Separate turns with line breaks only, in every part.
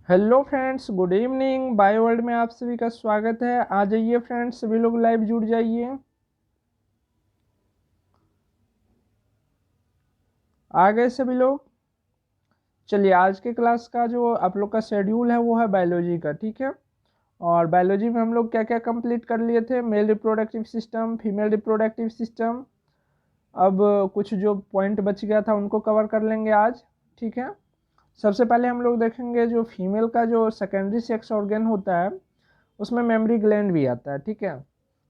Hello friends, good evening. Bio world में आप सभी का स्वागत है। आ जाइए फ्रेंड्स, सभी लोग लाइव जुड़ जाइए। आ गए सभी लोग। चलिए, आज के क्लास का जो आप लोग का शेड्यूल है वो है बायोलॉजी का, ठीक है। और बायोलॉजी में हम लोग क्या क्या कंप्लीट कर लिए थे? Male reproductive system, female reproductive system. अब कुछ जो पॉइंट बच गया था उनको कवर कर लेंगे आज, ठीक है। सबसे पहले हम लोग देखेंगे जो फीमेल का जो सेकेंडरी सेक्स ऑर्गन होता है उसमें मेमरी ग्लैंड भी आता है, ठीक है।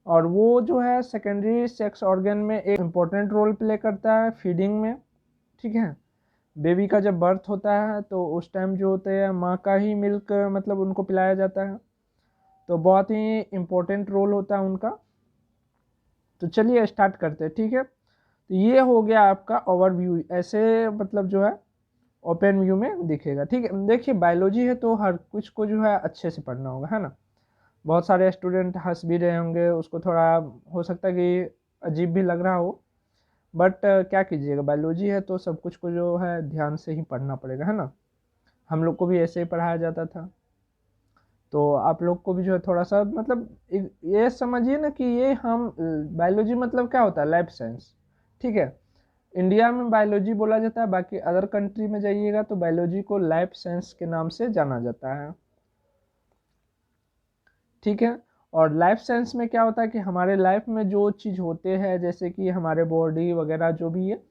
और वो जो है सेकेंडरी सेक्स ऑर्गन में एक इम्पोर्टेंट रोल प्ले करता है फीडिंग में, ठीक है। बेबी का जब बर्थ होता है तो उस टाइम जो होते हैं माँ का ही मिल्क मतलब उनको पिलाया जाता है, तो बहुत ही इम्पोर्टेंट रोल होता है उनका। तो चलिए स्टार्ट करते हैं, ठीक है। तो ये हो गया आपका ओवरव्यू, ऐसे मतलब जो है ओपन व्यू में दिखेगा, ठीक है। देखिए, बायोलॉजी है तो हर कुछ को जो है अच्छे से पढ़ना होगा, है ना। बहुत सारे स्टूडेंट हंस भी रहे होंगे, उसको थोड़ा हो सकता है कि अजीब भी लग रहा हो, बट क्या कीजिएगा, बायोलॉजी है तो सब कुछ को जो है ध्यान से ही पढ़ना पड़ेगा, है ना। हम लोग को भी ऐसे ही पढ़ाया जाता था, तो आप लोग को भी जो है थोड़ा सा मतलब ये समझिए ना कि ये हम बायोलॉजी मतलब क्या होता है, लाइफ साइंस, ठीक है। इंडिया में बायोलॉजी बोला जाता है, बाकी अदर कंट्री में जाइएगा तो बायोलॉजी को लाइफ साइंस के नाम से जाना जाता है, ठीक है। और लाइफ साइंस में क्या होता है कि हमारे लाइफ में जो चीज़ होते हैं, जैसे कि हमारे बॉडी वगैरह जो भी है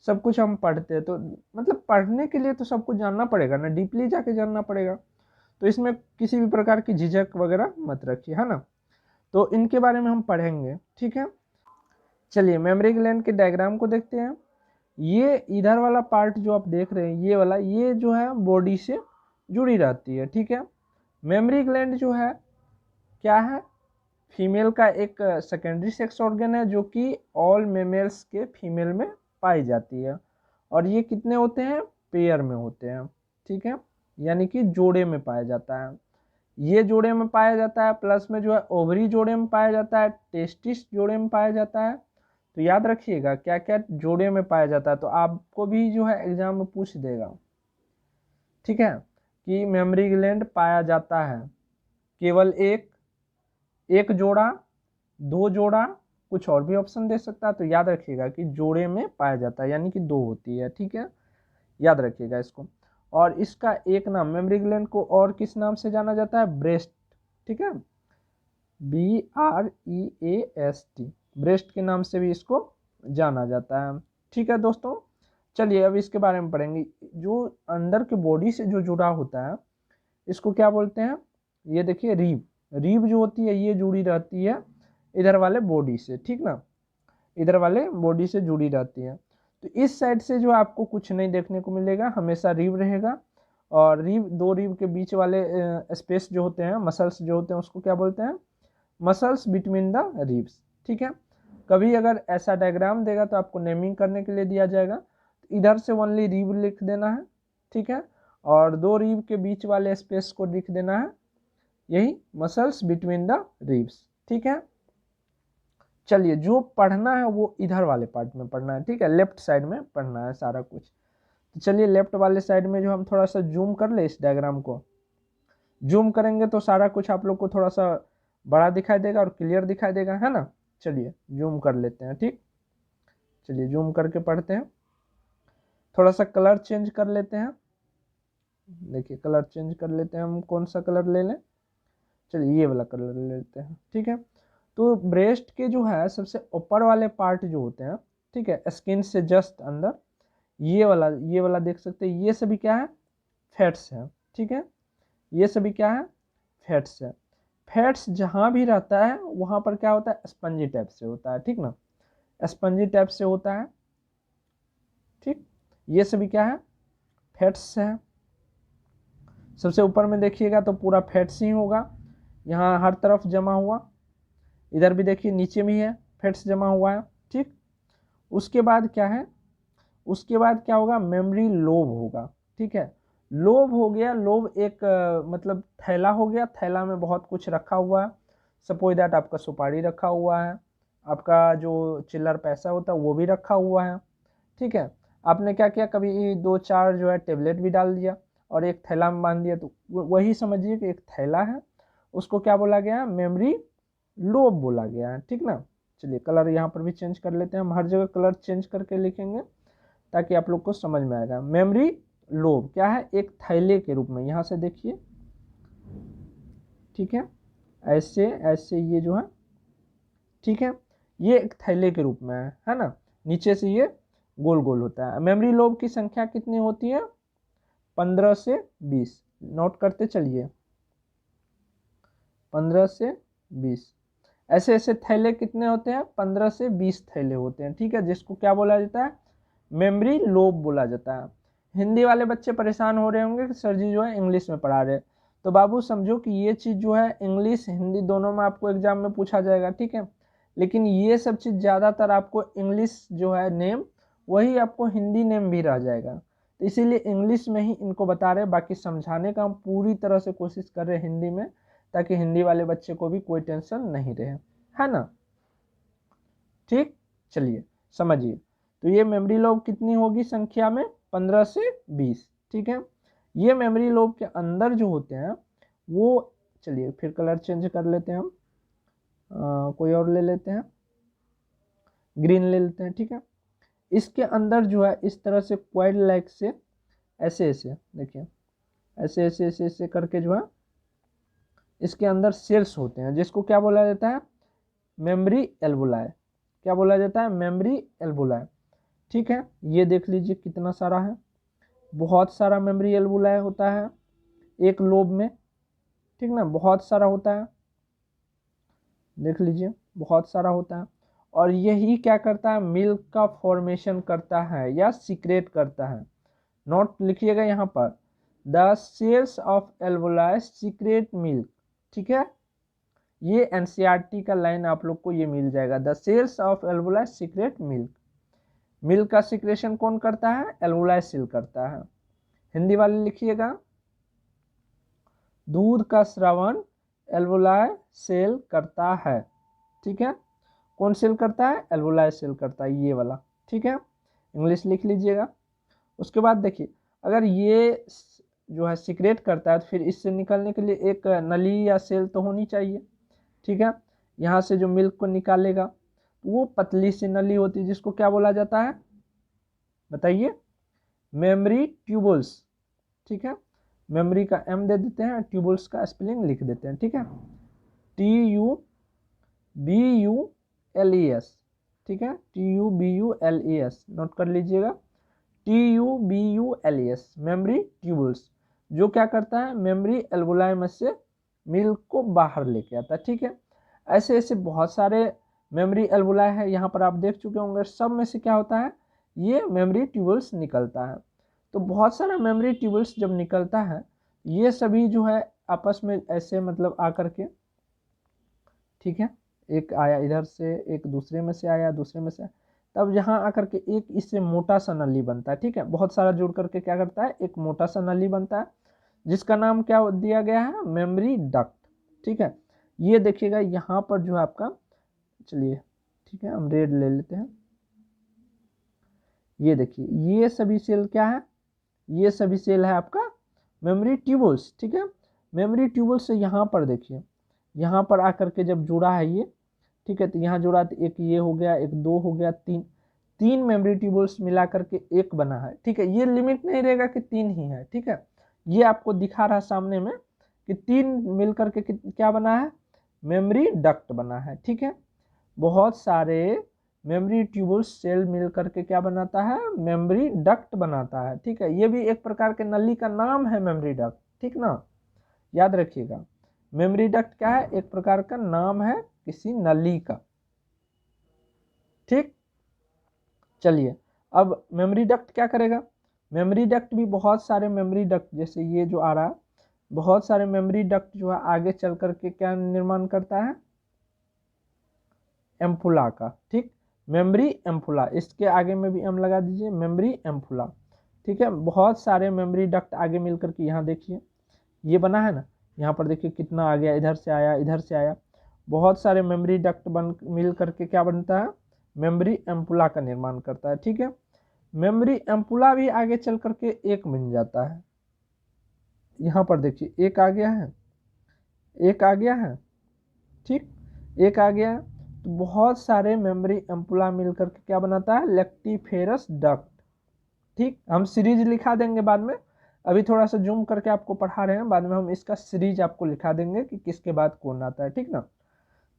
सब कुछ हम पढ़ते हैं, तो मतलब पढ़ने के लिए तो सब कुछ जानना पड़ेगा ना, डीपली जाके जानना पड़ेगा। तो इसमें किसी भी प्रकार की झिझक वगैरह मत रखिए, है ना। तो इनके बारे में हम पढ़ेंगे, ठीक है। चलिए मेमोरी ग्लैंड के डायग्राम को देखते हैं। ये इधर वाला पार्ट जो आप देख रहे हैं, ये वाला, ये जो है बॉडी से जुड़ी रहती है, ठीक है। मेमोरी ग्लैंड जो है क्या है, फीमेल का एक सेकेंडरी सेक्स ऑर्गन है जो कि ऑल मेमल्स के फीमेल में पाई जाती है। और ये कितने होते हैं, पेयर में होते हैं, ठीक है। यानी कि जोड़े में पाया जाता है। ये जोड़े में पाया जाता है, प्लस में जो है ओवरी जोड़े में पाया जाता है, टेस्टिस जोड़े में पाया जाता है। तो याद रखिएगा क्या क्या जोड़े में पाया जाता है, तो आपको भी जो है एग्जाम में पूछ देगा, ठीक है। कि मेमोरी ग्लैंड पाया जाता है केवल एक, एक जोड़ा, दो जोड़ा, कुछ और भी ऑप्शन दे सकता है। तो याद रखिएगा कि जोड़े में पाया जाता है, यानी कि दो होती है, ठीक है। याद रखिएगा इसको। और इसका एक नाम, मेमोरी ग्लैंड को और किस नाम से जाना जाता है, ब्रेस्ट, ठीक है। BREAST, ब्रेस्ट के नाम से भी इसको जाना जाता है, ठीक है दोस्तों। चलिए अब इसके बारे में पढ़ेंगे। जो अंदर के बॉडी से जो जुड़ा होता है इसको क्या बोलते हैं, ये देखिए रीब। रीब जो होती है ये जुड़ी रहती है इधर वाले बॉडी से, ठीक ना, इधर वाले बॉडी से जुड़ी रहती है। तो इस साइड से जो आपको कुछ नहीं देखने को मिलेगा, हमेशा रीब रहेगा। और रीब, दो रीब के बीच वाले स्पेस जो होते हैं, मसल्स जो होते हैं, उसको क्या बोलते हैं, मसल्स बिटवीन द रिब्स, ठीक है। कभी अगर ऐसा डायग्राम देगा तो आपको नेमिंग करने के लिए दिया जाएगा, तो इधर से ओनली रिब लिख देना है, ठीक है। और दो रिब के बीच वाले स्पेस को लिख देना है, यही मसल्स बिटवीन द रिब्स, ठीक है। चलिए जो पढ़ना है वो इधर वाले पार्ट में पढ़ना है, ठीक है, लेफ्ट साइड में पढ़ना है सारा कुछ। तो चलिए लेफ्ट वाले साइड में जो हम थोड़ा सा जूम कर ले, इस डायग्राम को जूम करेंगे तो सारा कुछ आप लोग को थोड़ा सा बड़ा दिखाई देगा और क्लियर दिखाई देगा, है ना। चलिए जूम कर लेते हैं, ठीक। चलिए जूम करके पढ़ते हैं। थोड़ा सा कलर चेंज कर लेते हैं। देखिए कलर चेंज कर लेते हैं, हम कौन सा कलर ले लें, चलिए ये वाला कलर ले लेते हैं, ठीक है। तो ब्रेस्ट के जो है सबसे ऊपर वाले पार्ट जो होते हैं, ठीक है, स्किन से जस्ट अंदर, ये वाला देख सकते हैं, ये सभी क्या है, फैट्स है, ठीक है। ये सभी क्या है, फैट्स है। फैट्स जहाँ भी रहता है वहाँ पर क्या होता है, स्पंजी टाइप से होता है, ठीक ना, स्पंजी टाइप से होता है, ठीक। ये सभी क्या है, फैट्स है। सबसे ऊपर में देखिएगा तो पूरा फैट्स ही होगा, यहाँ हर तरफ जमा हुआ। इधर भी देखिए नीचे में है, फैट्स जमा हुआ है, ठीक। उसके बाद क्या है, उसके बाद क्या होगा, मेमोरी लोब होगा, ठीक है। लोब हो गया, लोब एक मतलब थैला हो गया, थैला में बहुत कुछ रखा हुआ है। सपोज दैट आपका सुपारी रखा हुआ है, आपका जो चिल्लर पैसा होता है वो भी रखा हुआ है, ठीक है। आपने क्या किया, कभी दो चार जो है टेबलेट भी डाल दिया, और एक थैला में बांध दिया, तो वही समझिए कि एक थैला है, उसको क्या बोला गया, मेमोरी लोब बोला गया है, ठीक ना। चलिए कलर यहाँ पर भी चेंज कर लेते हैं, हम हर जगह कलर चेंज करके लिखेंगे ताकि आप लोग को समझ में आएगा। मेमोरी लोब क्या है, एक थैले के रूप में, यहाँ से देखिए, ठीक है, ऐसे ऐसे ये जो है, ठीक है, ये एक थैले के रूप में है ना, नीचे से ये गोल गोल होता है। मेमोरी लोब की संख्या कितनी होती है, 15 से 20, नोट करते चलिए, 15 से 20। ऐसे ऐसे थैले कितने होते हैं, 15 से 20 थैले होते हैं, ठीक है, जिसको क्या बोला जाता है, मेमोरी लोब बोला जाता है। हिंदी वाले बच्चे परेशान हो रहे होंगे कि सर जी जो है इंग्लिश में पढ़ा रहे, तो बाबू समझो कि ये चीज़ जो है इंग्लिश हिंदी दोनों में आपको एग्जाम में पूछा जाएगा, ठीक है, लेकिन ये सब चीज़ ज़्यादातर आपको इंग्लिश जो है नेम, वही आपको हिंदी नेम भी रह जाएगा, तो इसीलिए इंग्लिश में ही इनको बता रहे, बाकी समझाने का हम पूरी तरह से कोशिश कर रहे हैं हिंदी में, ताकि हिंदी वाले बच्चे को भी कोई टेंशन नहीं रहे, है ना। ठीक, चलिए समझिए, तो ये मेमोरी लोब कितनी होगी संख्या में, 15 से 20, ठीक है। ये मेमोरी लोब के अंदर जो होते हैं वो, चलिए फिर कलर चेंज कर लेते हैं हम, कोई और ले लेते हैं, ग्रीन ले लेते हैं, ठीक है। इसके अंदर जो है इस तरह से क्वाड लाइक से ऐसे ऐसे देखिए, ऐसे ऐसे ऐसे ऐसे करके जो है इसके अंदर सेल्स होते हैं, जिसको क्या बोला जाता है, मेमोरी एल्वुलाई। क्या बोला जाता है, मेमोरी एल्वुलाई, ठीक है। ये देख लीजिए कितना सारा है, बहुत सारा मेमोरी एल्वुलाई होता है एक लोब में, ठीक ना, बहुत सारा होता है, देख लीजिए बहुत सारा होता है, और यही क्या करता है, मिल्क का फॉर्मेशन करता है या सीक्रेट करता है। नोट लिखिएगा यहाँ पर, the cells of alveoli secrete milk, ठीक है, ये एनसीईआरटी का लाइन आप लोग को ये मिल जाएगा, the cells of alveoli secrete milk. Milk का सीक्रेशन कौन करता है, एल्वुलाई सेल करता है। हिंदी वाले लिखिएगा, दूध का स्रावन एल्वुलाई सेल करता है, ठीक है, कौन सेल करता है, एल्वुलाई सेल करता है, ये वाला, ठीक है, इंग्लिश लिख लीजिएगा। उसके बाद देखिए, अगर ये जो है सीक्रेट करता है तो फिर इससे निकलने के लिए एक नली या सेल तो होनी चाहिए, ठीक है। यहाँ से जो मिल्क को निकालेगा वो पतली सी नली होती है, जिसको क्या बोला जाता है, बताइए, मेमोरी ट्यूबल्स, ठीक है, मेमोरी का एम दे देते हैं, ट्यूबल्स का स्पेलिंग लिख देते हैं, ठीक है, TUBULES, ठीक है, TUBULES, नोट कर लीजिएगा, TUBULES, मेमोरी ट्यूबल्स, जो क्या करता है, मेमोरी एल्वुलाई में से मिल्क को बाहर लेके आता है, ठीक है। ऐसे ऐसे बहुत सारे मेमोरी एल्वुलाई है, यहाँ पर आप देख चुके होंगे, सब में से क्या होता है, ये मेमोरी ट्यूबल्स निकलता है। तो बहुत सारा मेमोरी ट्यूबल्स जब निकलता है, ये सभी जो है आपस में ऐसे मतलब आकर के, ठीक है, एक आया इधर से, एक दूसरे में से आया, दूसरे में से, तब यहाँ आकर के एक इससे मोटा सा नली बनता है, ठीक है, बहुत सारा जुड़ करके क्या करता है, एक मोटा सा नली बनता है, जिसका नाम क्या दिया गया है, मेमोरी डक्ट, ठीक है। ये देखिएगा यहाँ पर जो है आपका, चलिए ठीक है, हम रेड ले लेते हैं, ये देखिए ये सभी सेल क्या है, ये सभी सेल है आपका मेमोरी ट्यूबल्स, ठीक है। मेमोरी ट्यूबल्स से यहाँ पर देखिए, यहाँ पर आकर के जब जुड़ा है ये, ठीक है, तो यहाँ जुड़ा, तो एक ये हो गया, एक दो हो गया, तीन मेमोरी ट्यूबल्स मिला करके एक बना है, ठीक है। ये लिमिट नहीं रहेगा कि 3 ही है, ठीक है, ये आपको दिखा रहा है सामने में कि 3 मिल करके क्या बना है, मेमोरी डक्ट बना है, ठीक है। बहुत सारे मेमोरी ट्यूबल्स सेल मिल करके क्या बनाता है, मेमोरी डक्ट बनाता है, ठीक है। ये भी एक प्रकार के नली का नाम है, मेमोरी डक्ट, ठीक ना, याद रखिएगा, मेमोरी डक्ट क्या है, एक प्रकार का नाम है किसी नली का, ठीक। चलिए अब मेमोरी डक्ट क्या करेगा, मेमोरी डक्ट भी बहुत सारे मेमोरी डक्ट, जैसे ये जो आ रहा है, बहुत सारे मेमोरी डक्ट जो है आगे चल करके क्या निर्माण करता है, एम्पुला का, ठीक, मेमोरी एम्पुला, इसके आगे में भी एम लगा दीजिए, मेमोरी एम्पुला, ठीक है। बहुत सारे मेमोरी डक्ट आगे मिल करके, यहाँ देखिए ये बना है ना, यहाँ पर देखिए कितना आ गया, इधर से आया, इधर से आया, बहुत सारे मेमोरी डक्ट बन मिल करके क्या बनता है, मेमोरी एम्पुला का निर्माण करता है, ठीक है। मेमोरी एम्पुला भी आगे चल करके एक बन जाता है, यहाँ पर देखिए एक आ गया है, एक आ गया है, ठीक, एक आ गया है। तो बहुत सारे मेमोरी एम्पुला मिलकर के क्या बनाता है, लेक्टिफेरस डक्ट। ठीक, हम सीरीज लिखा देंगे बाद में, अभी थोड़ा सा जूम करके आपको पढ़ा रहे हैं, बाद में हम इसका सीरीज आपको लिखा देंगे कि किसके बाद कौन आता है, ठीक ना।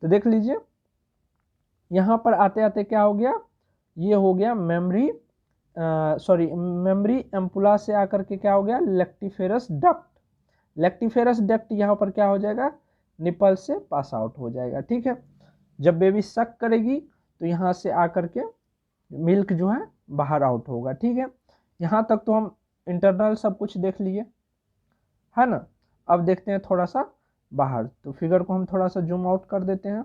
तो देख लीजिए यहाँ पर आते आते क्या हो गया, ये हो गया मेमोरी, सॉरी मेमोरी एम्पुला से आकर के क्या हो गया, लेक्टिफेरस डक्ट। लेक्टिफेरस डक्ट यहाँ पर क्या हो जाएगा, निपल से पास आउट हो जाएगा। ठीक है, जब बेबी सक करेगी तो यहाँ से आकर के मिल्क जो है बाहर आउट होगा। ठीक है, यहाँ तक तो हम इंटरनल सब कुछ देख लिए, है ना। अब देखते हैं थोड़ा सा बाहर, तो फिगर को हम थोड़ा सा जूम आउट कर देते हैं।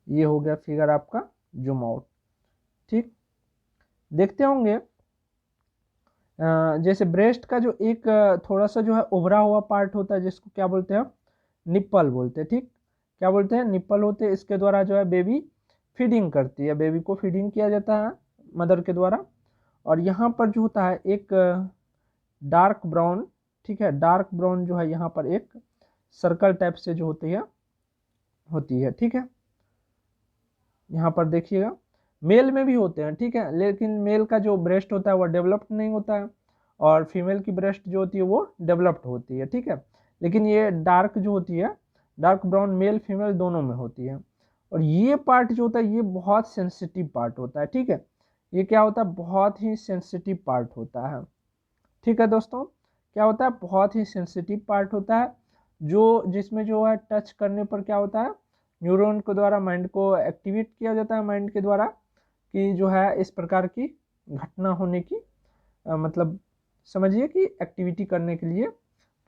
ये हो गया फिगर आपका जूम आउट। ठीक, देखते होंगे जैसे ब्रेस्ट का जो एक थोड़ा सा जो है उभरा हुआ पार्ट होता है, जिसको क्या बोलते हैं, निप्पल बोलते हैं। ठीक, क्या बोलते हैं, निप्पल होते हैं। इसके द्वारा जो है बेबी फीडिंग करती है, बेबी को फीडिंग किया जाता है मदर के द्वारा। और यहाँ पर जो होता है एक डार्क ब्राउन, ठीक है, डार्क ब्राउन जो है यहाँ पर एक सर्कल टाइप से जो होती है। ठीक है, यहाँ पर देखिएगा मेल में भी होते हैं, ठीक है, लेकिन मेल का जो ब्रेस्ट होता है वो डेवलप्ड नहीं होता है, और फीमेल की ब्रेस्ट जो होती है वो डेवलप्ड होती है। ठीक है, लेकिन ये डार्क जो होती है, डार्क ब्राउन मेल फीमेल दोनों में होती है। और ये पार्ट जो होता है ये बहुत सेंसिटिव पार्ट होता है। ठीक है, ये क्या होता है, बहुत ही सेंसिटिव पार्ट होता है। ठीक है दोस्तों, क्या होता है, बहुत ही सेंसिटिव पार्ट होता है, जो जिसमें जो है टच करने पर क्या होता है, न्यूरॉन के द्वारा माइंड को एक्टिवेट किया जाता है, माइंड के द्वारा, कि जो है इस प्रकार की घटना होने की मतलब समझिए कि एक्टिविटी करने के लिए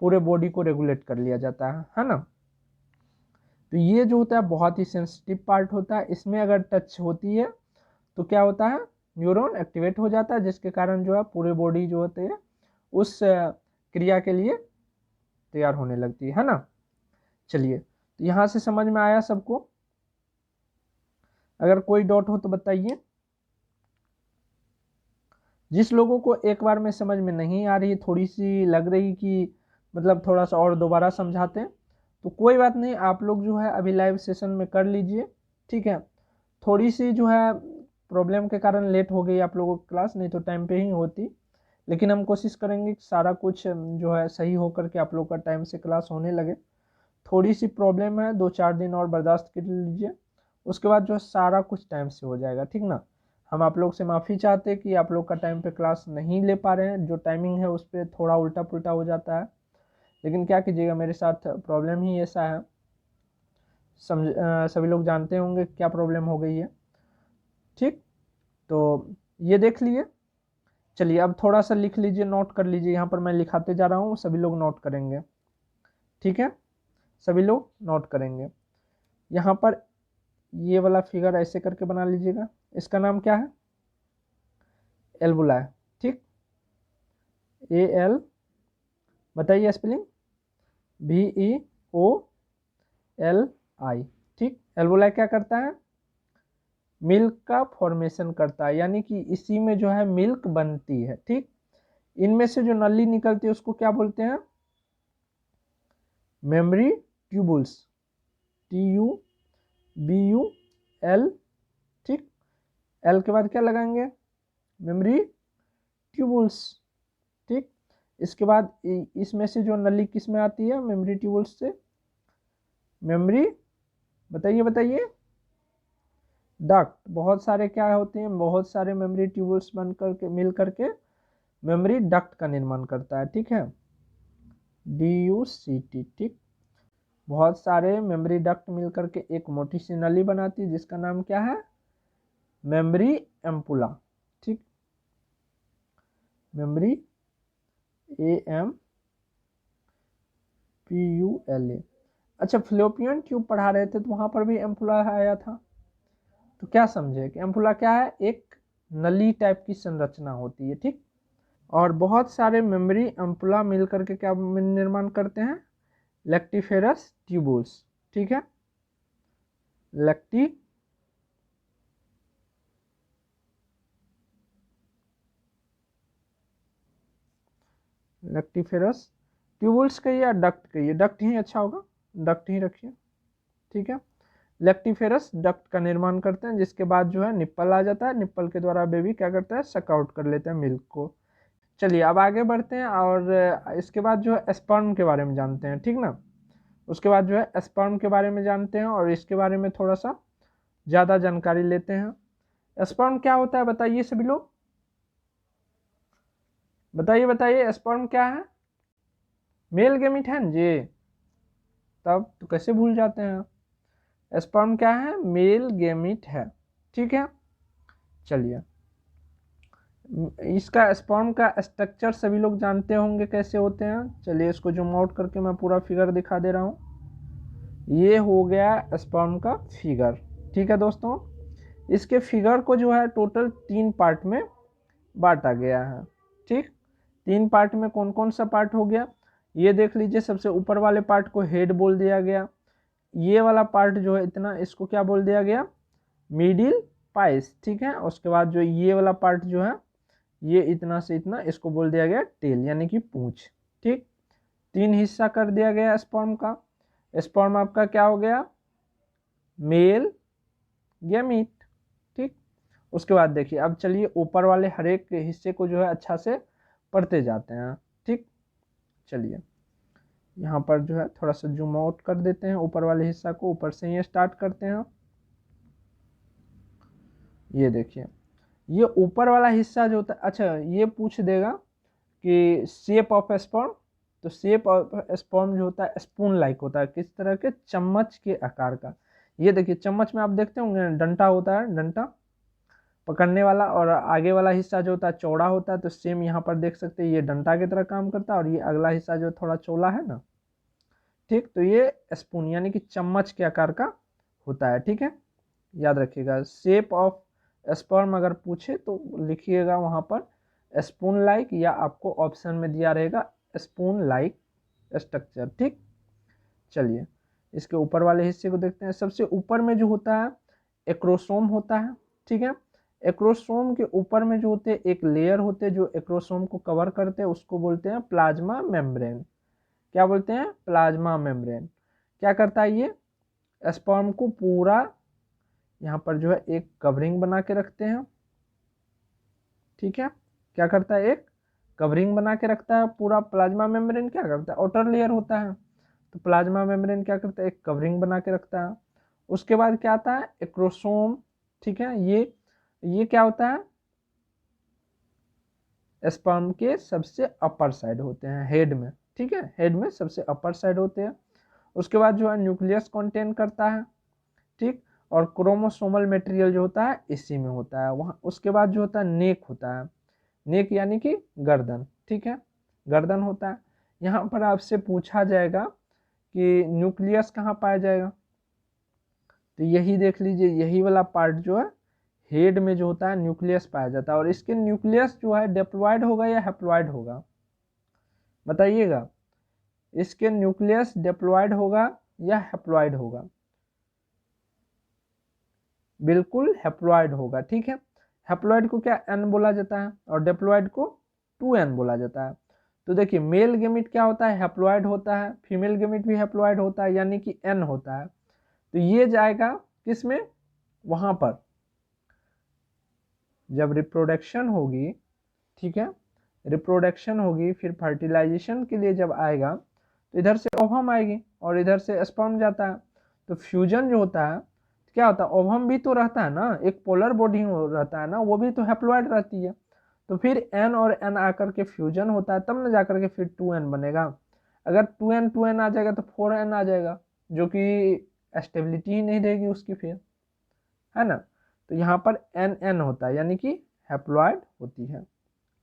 पूरे बॉडी को रेगुलेट कर लिया जाता है ना। तो ये जो होता है बहुत ही सेंसिटिव पार्ट होता है, इसमें अगर टच होती है तो क्या होता है, न्यूरॉन एक्टिवेट हो जाता है, जिसके कारण जो है पूरे बॉडी जो होते हैं उस क्रिया के लिए तैयार होने लगती है ना। चलिए, तो यहाँ से समझ में आया सबको, अगर कोई डाउट हो तो बताइए। जिस लोगों को एक बार में समझ में नहीं आ रही, थोड़ी सी लग रही कि मतलब थोड़ा सा और दोबारा समझाते हैं, तो कोई बात नहीं, आप लोग जो है अभी लाइव सेशन में कर लीजिए। ठीक है, थोड़ी सी जो है प्रॉब्लम के कारण लेट हो गई आप लोगों की क्लास, नहीं तो टाइम पे ही होती, लेकिन हम कोशिश करेंगे कि सारा कुछ जो है सही हो करके आप लोग का टाइम से क्लास होने लगे। थोड़ी सी प्रॉब्लम है, 2-4 दिन और बर्दाश्त कर लीजिए, उसके बाद जो है सारा कुछ टाइम से हो जाएगा। ठीक ना, हम आप लोग से माफ़ी चाहते हैं कि आप लोग का टाइम पे क्लास नहीं ले पा रहे हैं, जो टाइमिंग है उस पर थोड़ा उल्टा पुल्टा हो जाता है, लेकिन क्या कीजिएगा, मेरे साथ प्रॉब्लम ही ऐसा है। सभी लोग जानते होंगे क्या प्रॉब्लम हो गई है। ठीक, तो ये देख लिए। चलिए अब थोड़ा सा लिख लीजिए, नोट कर लीजिए, यहाँ पर मैं लिखाते जा रहा हूँ, सभी लोग नोट करेंगे। ठीक है, सभी लोग नोट करेंगे। यहाँ पर ये वाला फिगर ऐसे करके बना लीजिएगा, इसका नाम क्या है, एल्वुला है। ठीक, AL, बताइए स्पेलिंग, VEOLI। ठीक, एल्वुला क्या करता है, मिल्क का फॉर्मेशन करता है, यानी कि इसी में जो है मिल्क बनती है। ठीक, इनमें से जो नली निकलती है उसको क्या बोलते हैं, मेमोरी ट्यूबुल्स, TUBUL। ठीक, एल के बाद क्या लगाएंगे, मेमोरी ट्यूबुल्स। ठीक, इसके बाद इसमें से जो नली किस में आती है, मेमोरी ट्यूबुल्स से, मेमोरी, बताइए बताइए, डक्ट। बहुत सारे क्या होते हैं, बहुत सारे मेमोरी ट्यूबुल्स बन करके मिल करके मेमोरी डक्ट का निर्माण करता है। ठीक है, DUCT। ठीक, बहुत सारे मेमोरी डक्ट मिल करके एक मोटी सी नली बनाती है, जिसका नाम क्या है, मेमोरी एम्पुला। ठीक, मेमोरी AMPULA। अच्छा, फ्लोपियन ट्यूब पढ़ा रहे थे तो वहां पर भी एम्पुला आया था, तो क्या समझे कि एम्पुला क्या है, एक नली टाइप की संरचना होती है। ठीक, और बहुत सारे मेमोरी एम्पुला मिल करके क्या निर्माण करते हैं, लेक्टिफेरस ट्यूबुल्स। ठीक है, लेक्टिफेरस ट्यूबुल्स कहिए या डक्ट कहिए, डक्ट ही अच्छा होगा, डक्ट ही रखिए, ठीक है। लेक्टिफेरस डक्ट का निर्माण करते हैं, जिसके बाद जो है निप्पल आ जाता है, निप्पल के द्वारा बेबी क्या करता है, सक आउट कर लेते हैं मिल्क को। चलिए अब आगे बढ़ते हैं और इसके बाद जो है स्पर्म के बारे में जानते हैं, ठीक ना। उसके बाद जो है स्पर्म के बारे में जानते हैं और इसके बारे में थोड़ा सा ज़्यादा जानकारी लेते हैं। स्पर्म क्या होता है बताइए सभी लोग, बताइए बताइए, स्पर्म क्या है, मेल गेमिट है जी, तब तो कैसे भूल जाते हैं। स्पर्म क्या है, मेल गेमिट है, ठीक है। चलिए इसका स्पर्म का स्ट्रक्चर सभी लोग जानते होंगे कैसे होते हैं। चलिए इसको जूम आउट करके मैं पूरा फिगर दिखा दे रहा हूँ। ये हो गया स्पर्म का फिगर, ठीक है दोस्तों। इसके फिगर को जो है टोटल 3 पार्ट में बांटा गया है, ठीक। 3 पार्ट में कौन कौन सा पार्ट हो गया, ये देख लीजिए। सबसे ऊपर वाले पार्ट को हेड बोल दिया गया, ये वाला पार्ट जो है इतना, इसको क्या बोल दिया गया, मिडिल पाइस, ठीक है। उसके बाद जो ये वाला पार्ट जो है, ये इतना से इतना, इसको बोल दिया गया टेल यानी कि पूंछ, ठीक। 3 हिस्सा कर दिया गया स्पर्म का। स्पर्म आपका क्या हो गया, मेल गैमीट, ठीक। उसके बाद देखिए अब चलिए ऊपर वाले हर एक हिस्से को जो है अच्छा से पढ़ते जाते हैं, ठीक। चलिए यहाँ पर जो है थोड़ा सा जूम आउट कर देते हैं, ऊपर वाले हिस्सा को ऊपर से ही स्टार्ट करते हैं। ये देखिए ये ऊपर वाला हिस्सा जो होता है, अच्छा ये पूछ देगा कि शेप ऑफ स्पर्म, तो शेप ऑफ स्पर्म जो होता है स्पून लाइक होता है, किस तरह के, चम्मच के आकार का। ये देखिए चम्मच में आप देखते होंगे डंटा होता है, डंटा पकड़ने वाला, और आगे वाला हिस्सा जो होता है चौड़ा होता है, तो सेम यहाँ पर देख सकते हैं ये डंटा की तरह काम करता है, और ये अगला हिस्सा जो थोड़ा चौड़ा है ना, ठीक। तो ये स्पून यानी कि चम्मच के आकार का होता है, ठीक है। याद रखिएगा शेप ऑफ स्पर्म अगर पूछे तो लिखिएगा वहाँ पर स्पून लाइक, या आपको ऑप्शन में दिया रहेगा स्पून लाइक स्ट्रक्चर, ठीक। चलिए इसके ऊपर वाले हिस्से को देखते हैं। सबसे ऊपर में जो होता है एक्रोसोम होता है, ठीक है। एक्रोसोम के ऊपर में जो होते हैं एक लेयर होते हैं जो एक्रोसोम को कवर करते हैं, उसको बोलते हैं प्लाज्मा मेम्ब्रेन। क्या बोलते हैं, प्लाज्मा मेम्ब्रेन। क्या करता है ये, स्पर्म को पूरा यहाँ पर जो है एक कवरिंग बना के रखते हैं, ठीक है। क्या करता है, एक कवरिंग बना के रखता है पूरा। प्लाज्मा मेम्ब्रेन क्या करता है, आउटर लेयर होता है, तो प्लाज्मा मेम्ब्रेन क्या करता है, एक कवरिंग बना के रखता है। उसके बाद क्या आता है, एक्रोसोम, ठीक है। ये क्या होता है, स्पर्म के सबसे अपर साइड होते हैं हेड में, ठीक है, हेड में सबसे अपर साइड होते हैं। उसके बाद जो है न्यूक्लियस कंटेन करता है, ठीक। और क्रोमोसोमल मटेरियल जो होता है इसी में होता है वहाँ। उसके बाद जो होता है नेक होता है, नेक यानी कि गर्दन, ठीक है, गर्दन होता है। यहाँ पर आपसे पूछा जाएगा कि न्यूक्लियस कहाँ पाया जाएगा, तो यही देख लीजिए, यही वाला पार्ट जो है हेड में जो होता है न्यूक्लियस पाया जाता है। और इसके न्यूक्लियस जो है डिप्लॉयड होगा या हैप्लॉयड होगा, बताइएगा। इसके न्यूक्लियस डिप्लॉयड होगा या हैप्लॉयड होगा, बिल्कुल हैप्लॉयड होगा, ठीक है। हैप्लॉयड को क्या एन बोला जाता है और डिप्लॉयड को 2n बोला जाता है। तो देखिए मेल गेमिट क्या होता है, हैप्लॉयड होता है, फीमेल गेमिट भी हैप्लॉयड होता है यानी कि n होता है। तो ये जाएगा किस में, वहां पर जब रिप्रोडक्शन होगी, ठीक है, रिप्रोडक्शन होगी, फिर फर्टिलाइजेशन के लिए जब आएगा तो इधर से ओवम आएगी और इधर से स्पर्म जाता है। तो फ्यूजन जो होता है क्या होता है, ओवम भी तो रहता है ना, एक पोलर बॉडी रहता है ना, वो भी तो हैप्लॉयड रहती है। तो फिर एन और एन आकर के फ्यूजन होता है, तब ना जाकर के फिर 2n बनेगा। अगर 2n आ जाएगा तो 4n आ जाएगा, जो कि स्टेबिलिटी ही नहीं रहेगी उसकी फिर, है ना। तो यहाँ पर एन होता है यानी कि हैप्लॉयड होती है,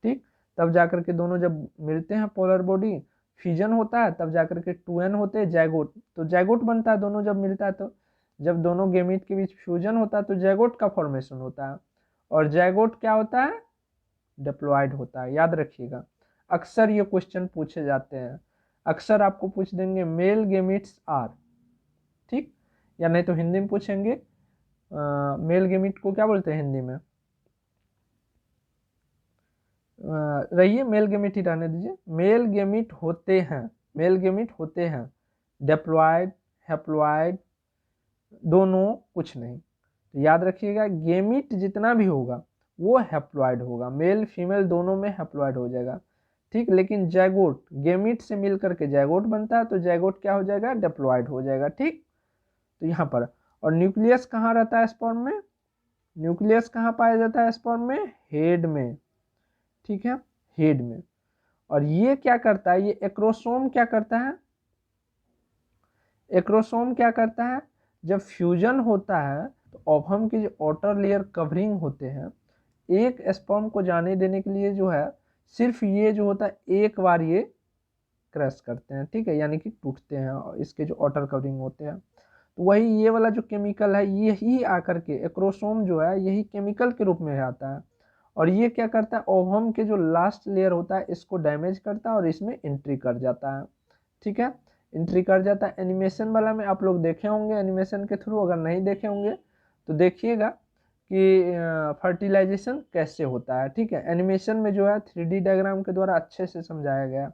ठीक। तब जाकर के दोनों जब मिलते हैं पोलर बॉडी, फ्यूजन होता है, तब जाकर के 2n होते हैं जैगोट, तो जैगोट बनता है दोनों जब मिलता है। तो जब दोनों गेमीट के बीच फ्यूजन होता है तो जैगोट का फॉर्मेशन होता है। और जैगोट क्या होता है, डिप्लॉयड होता है, याद रखिएगा। अक्सर ये क्वेश्चन पूछे जाते हैं, अक्सर आपको पूछ देंगे मेल गेमिट्स आर, ठीक। या नहीं तो हिंदी में पूछेंगे मेल गेमिट को क्या बोलते हैं हिंदी में, रहिए मेल गेमिट ही रहने दीजिए, मेल गेमिट होते हैं, मेल गेमिट होते हैं, डिप्लॉयड, हैप्लॉयड, दोनों कुछ नहीं। तो याद रखिएगा गेमिट जितना भी होगा वो हैप्लॉयड होगा, मेल फीमेल दोनों में हैप्लॉयड हो जाएगा, ठीक। लेकिन जैगोट गेमिट से मिल करके जैगोट बनता है, तो जैगोट क्या हो जाएगा, डिप्लॉयड हो जाएगा, ठीक। तो यहाँ पर, और न्यूक्लियस कहाँ रहता है स्पर्म में, न्यूक्लियस कहाँ पाया जाता है स्पर्म में, हेड में, ठीक है, हेड में। और ये क्या करता है, ये एक्रोसोम क्या करता है, एक्रोसोम क्या करता है, जब फ्यूजन होता है तो ओवम की जो आउटर लेयर कवरिंग होते हैं, एक स्पर्म को जाने देने के लिए जो है सिर्फ ये जो होता है एक बार ये क्रैश करते हैं, ठीक है, यानी कि टूटते हैं, और इसके जो आउटर कवरिंग होते हैं, तो वही ये वाला जो केमिकल है यही आकर के एक्रोसोम जो है यही केमिकल के रूप में आता है, और ये क्या करता है, ओवम के जो लास्ट लेयर होता है इसको डैमेज करता है और इसमें एंट्री कर जाता है, ठीक है, एंट्री कर जाता है। एनिमेशन वाला में आप लोग देखे होंगे एनिमेशन के थ्रू, अगर नहीं देखे होंगे तो देखिएगा कि फर्टिलाइजेशन कैसे होता है, ठीक है। एनिमेशन में जो है 3D डायग्राम के द्वारा अच्छे से समझाया गया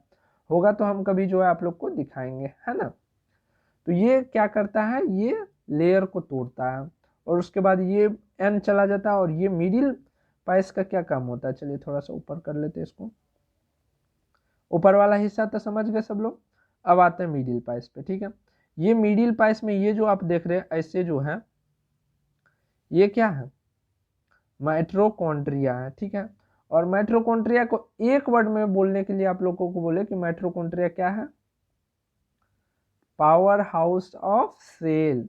होगा, तो हम कभी जो है आप लोग को दिखाएंगे, है ना। तो ये क्या करता है, ये लेयर को तोड़ता है, और उसके बाद ये एन चला जाता है, और ये मिडिल पाइस का क्या काम होता है, चलिए थोड़ा सा ऊपर कर लेते हैं इसको। ऊपर वाला हिस्सा तो समझ गए सब लोग, अब आते हैं मिडिल पाइस पे, ठीक है। ये मिडिल पाइस में ये जो आप देख रहे हैं ऐसे जो है ये क्या है, माइटोकॉन्ड्रिया है, ठीक है। और माइटोकॉन्ड्रिया को एक वर्ड में बोलने के लिए आप लोगों को बोले कि माइटोकॉन्ड्रिया क्या है, पावर हाउस ऑफ सेल,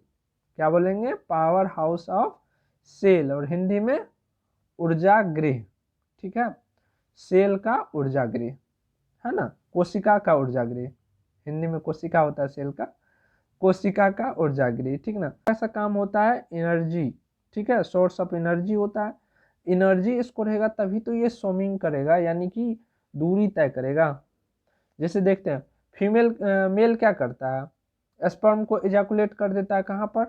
क्या बोलेंगे, पावर हाउस ऑफ सेल, और हिंदी में ऊर्जा गृह, ठीक है, सेल का ऊर्जा गृह, है ना, कोशिका का ऊर्जा गृह, हिंदी में कोशिका होता है सेल का, कोशिका का ऊर्जा गृह, ठीक ना। ऐसा काम होता है एनर्जी, ठीक है, सोर्स ऑफ एनर्जी होता है, एनर्जी इसको रहेगा तभी तो ये स्विमिंग करेगा, यानी कि दूरी तय करेगा। जैसे देखते हैं फीमेल मेल क्या करता है, स्पर्म को इजैकुलेट कर देता है कहाँ पर,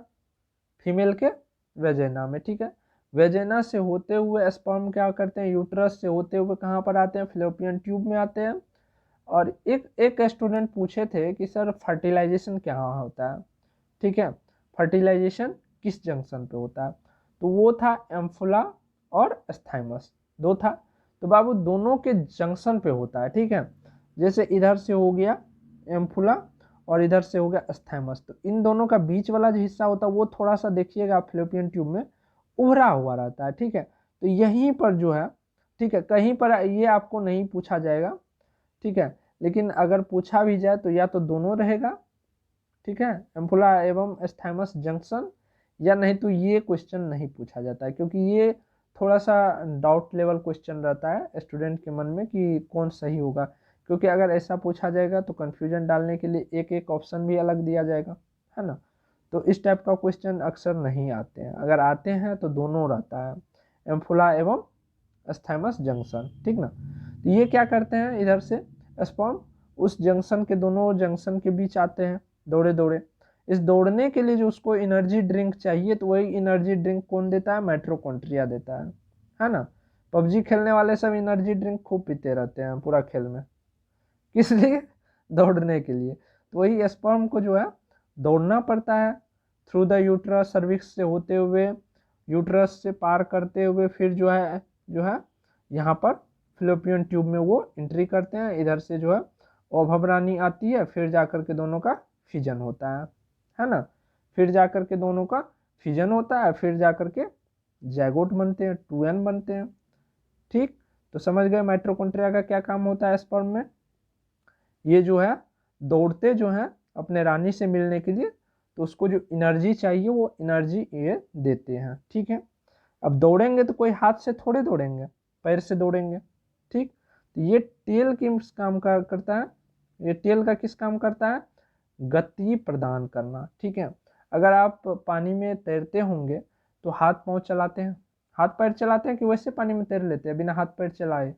फीमेल के वेजेना में, ठीक है। वेजेना से होते हुए स्पर्म क्या करते हैं, यूट्रस से होते हुए कहाँ पर आते हैं, फिलोपियन ट्यूब में आते हैं। और एक स्टूडेंट पूछे थे कि सर फर्टिलाइजेशन क्या होता है, ठीक है, फर्टिलाइजेशन किस जंक्शन पे होता है, तो वो था एम्फुला और स्थाइमस, दो था। तो बाबू दोनों के जंक्शन पे होता है, ठीक है, जैसे इधर से हो गया एम्फुला और इधर से हो गया स्थाइमस, तो इन दोनों का बीच वाला जो हिस्सा होता है वो थोड़ा सा देखिएगा फ्लोपियन ट्यूब में उभरा हुआ रहता है, ठीक है। तो यहीं पर जो है, ठीक है, कहीं पर ये आपको नहीं पूछा जाएगा, ठीक है, लेकिन अगर पूछा भी जाए तो या तो दोनों रहेगा, ठीक है, एम्फुला एवं स्थाइमस जंक्शन, या नहीं तो ये क्वेश्चन नहीं पूछा जाता है, क्योंकि ये थोड़ा सा डाउट लेवल क्वेश्चन रहता है स्टूडेंट के मन में कि कौन सही होगा, क्योंकि अगर ऐसा पूछा जाएगा तो कन्फ्यूजन डालने के लिए एक एक ऑप्शन भी अलग दिया जाएगा, है ना। तो इस टाइप का क्वेश्चन अक्सर नहीं आते हैं, अगर आते हैं तो दोनों रहता है, एम्फुला एवं स्थाइमस जंक्शन, ठीक ना। तो ये क्या करते हैं, इधर से स्पर्म उस जंक्शन के, दोनों जंक्शन के बीच आते हैं दौड़े दौड़े। इस दौड़ने के लिए जो उसको एनर्जी ड्रिंक चाहिए, तो वही एनर्जी ड्रिंक कौन देता है, माइटोकॉन्ड्रिया देता है ना। पबजी खेलने वाले सब एनर्जी ड्रिंक खूब पीते रहते हैं पूरा खेल में, किस लिए, दौड़ने के लिए। तो वही स्पर्म को जो है दौड़ना पड़ता है थ्रू द यूट्रस, सर्विक्स से होते हुए, यूट्रस से पार करते हुए, फिर जो है यहाँ पर फिलोपियन ट्यूब में वो एंट्री करते हैं, इधर से जो है ओभम रानी आती है, फिर जाकर के दोनों का फिजन होता है ना, फिर जाकर के दोनों का फिजन होता है, फिर जाकर के जैगोट बनते हैं, 2n बनते हैं, ठीक। तो समझ गए माइटोकॉन्ड्रिया का क्या काम होता है स्पर्म में, ये जो है दौड़ते जो है अपने रानी से मिलने के लिए, तो उसको जो एनर्जी चाहिए वो एनर्जी ये देते हैं, ठीक है। अब दौड़ेंगे तो कोई हाथ से थोड़े दौड़ेंगे, पैर से दौड़ेंगे, ठीक। तो ये टेल किस काम का करता है, ये टेल का किस काम करता है, गति प्रदान करना, ठीक है। अगर आप पानी में तैरते होंगे तो हाथ पांव चलाते हैं, हाथ पैर चलाते हैं कि वैसे पानी में तैर लेते हैं बिना हाथ पैर चलाए,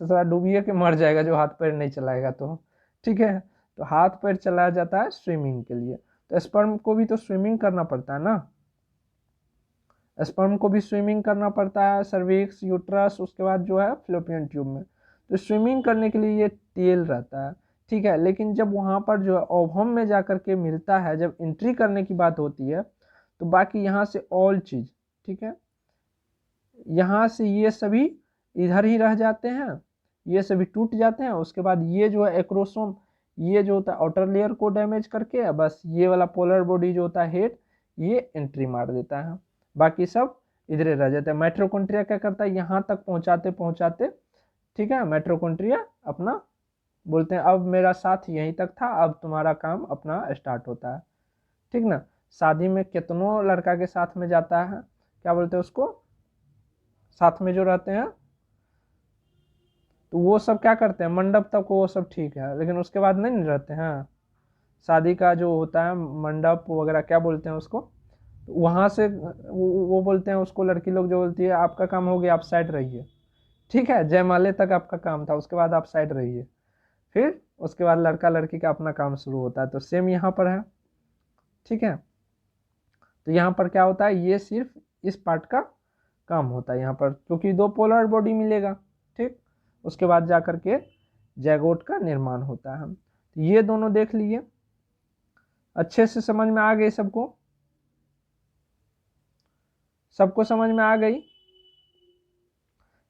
ससुरा डूबिए के मर जाएगा जो हाथ पैर नहीं चलाएगा तो, ठीक है। तो हाथ पैर चलाया जाता है स्विमिंग के लिए, तो स्पर्म को भी तो स्विमिंग करना पड़ता है ना, स्पर्म को भी स्विमिंग करना पड़ता है, सर्विक्स, यूट्रस, उसके बाद जो है फ्लोपियन ट्यूब में। तो स्विमिंग करने के लिए ये टेल रहता है, ठीक है। लेकिन जब वहाँ पर जो है ओवहम में जा कर के मिलता है, जब एंट्री करने की बात होती है, तो बाकी यहाँ से ऑल चीज़, ठीक है, यहाँ से ये सभी इधर ही रह जाते हैं, ये सभी टूट जाते हैं। उसके बाद ये जो है एक्रोसोम, ये जो होता है आउटर लेयर को डैमेज करके बस ये वाला पोलर बॉडी जो होता है हेड, ये एंट्री मार देता है, बाकी सब इधर रह जाता है। माइटोकॉन्ड्रिया क्या करता है, यहाँ तक पहुँचाते पहुँचाते, ठीक है, माइटोकॉन्ड्रिया अपना बोलते हैं अब मेरा साथ यहीं तक था, अब तुम्हारा काम अपना स्टार्ट होता है, ठीक ना। शादी में कितनों लड़का के साथ में जाता है, क्या बोलते हैं उसको, साथ में जो रहते हैं, तो वो सब क्या करते हैं, मंडप तक वो सब ठीक है, लेकिन उसके बाद नहीं रहते हैं। शादी का जो होता है मंडप वगैरह क्या बोलते हैं उसको, वहाँ से वो बोलते हैं उसको, लड़की लोग जो बोलती है आपका काम हो गया, आप साइड रहिए, ठीक है, जयमाले तक आपका काम था, उसके बाद आप साइड रहिए। फिर उसके बाद लड़का लड़की का अपना काम शुरू होता है। तो सेम यहाँ पर है, ठीक है। तो यहाँ पर क्या होता है, ये सिर्फ इस पार्ट का काम होता है यहाँ पर, क्योंकि दो पोलर बॉडी मिलेगा, ठीक। उसके बाद जा कर के जैगोट का निर्माण होता है। तो ये दोनों देख लिए, अच्छे से समझ में आ गई सबको, सबको समझ में आ गई।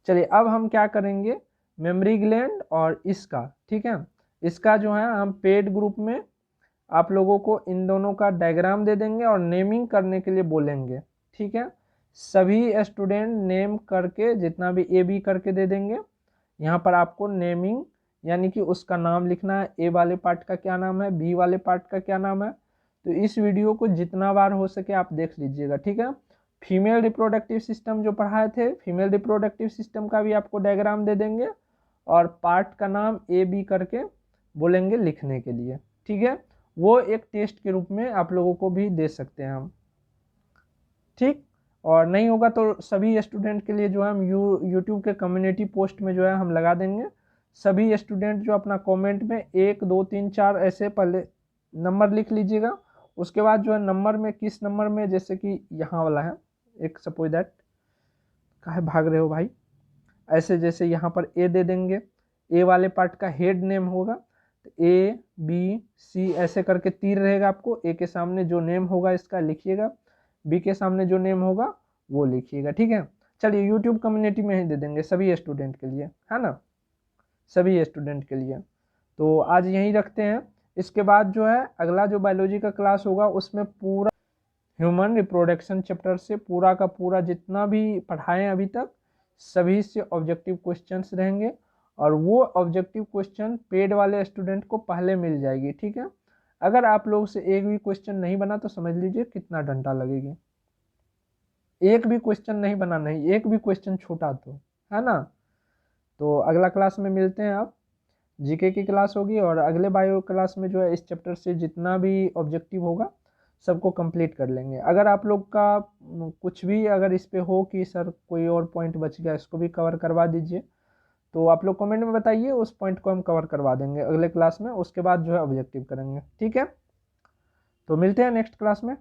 चलिए अब हम क्या करेंगे, मेमोरी ग्लैंड और इसका, ठीक है, इसका जो है हम पेड ग्रुप में आप लोगों को इन दोनों का डायग्राम दे देंगे और नेमिंग करने के लिए बोलेंगे, ठीक है। सभी स्टूडेंट नेम करके जितना भी ए बी करके दे देंगे। यहाँ पर आपको नेमिंग यानी कि उसका नाम लिखना है, ए वाले पार्ट का क्या नाम है, बी वाले पार्ट का क्या नाम है। तो इस वीडियो को जितना बार हो सके आप देख लीजिएगा, ठीक है। फीमेल रिप्रोडक्टिव सिस्टम जो पढ़ाए थे, फीमेल रिप्रोडक्टिव सिस्टम का भी आपको डायग्राम दे देंगे और पार्ट का नाम ए बी करके बोलेंगे लिखने के लिए, ठीक है। वो एक टेस्ट के रूप में आप लोगों को भी दे सकते हैं हम, ठीक। और नहीं होगा तो सभी स्टूडेंट के लिए जो है हम यूट्यूब के कम्युनिटी पोस्ट में जो है हम लगा देंगे। सभी स्टूडेंट जो अपना कमेंट में 1 2 3 4 ऐसे पहले नंबर लिख लीजिएगा। उसके बाद जो है नंबर में किस नंबर में, जैसे कि यहाँ वाला है एक, सपोज दैट, काहे भाग रहे हो भाई, ऐसे जैसे यहाँ पर ए दे देंगे, ए वाले पार्ट का हेड नेम होगा, तो ए बी सी ऐसे करके तीर रहेगा, आपको ए के सामने जो नेम होगा इसका लिखिएगा, बी के सामने जो नेम होगा वो लिखिएगा, ठीक है। चलिए यूट्यूब कम्युनिटी में ही दे देंगे सभी स्टूडेंट के लिए, है ना, सभी स्टूडेंट के लिए। तो आज यहीं रखते हैं। इसके बाद जो है अगला जो बायोलॉजी का क्लास होगा उसमें पूरा ह्यूमन रिप्रोडक्शन चैप्टर से पूरा का पूरा जितना भी पढ़ाएं अभी तक सभी से ऑब्जेक्टिव क्वेश्चंस रहेंगे, और वो ऑब्जेक्टिव क्वेश्चन पेड वाले स्टूडेंट को पहले मिल जाएगी, ठीक है। अगर आप लोग से एक भी क्वेश्चन नहीं बना तो समझ लीजिए कितना डंडा लगेगी, एक भी क्वेश्चन नहीं बना, नहीं एक भी क्वेश्चन छूटा तो, है ना। तो अगला क्लास में मिलते हैं, आप जीके की क्लास होगी और अगले बायो क्लास में जो है इस चैप्टर से जितना भी ऑब्जेक्टिव होगा सबको कंप्लीट कर लेंगे। अगर आप लोग का कुछ भी अगर इस पे हो कि सर कोई और पॉइंट बच गया इसको भी कवर करवा दीजिए, तो आप लोग कमेंट में बताइए, उस पॉइंट को हम कवर करवा देंगे अगले क्लास में। उसके बाद जो है ऑब्जेक्टिव करेंगे, ठीक है। तो मिलते हैं नेक्स्ट क्लास में।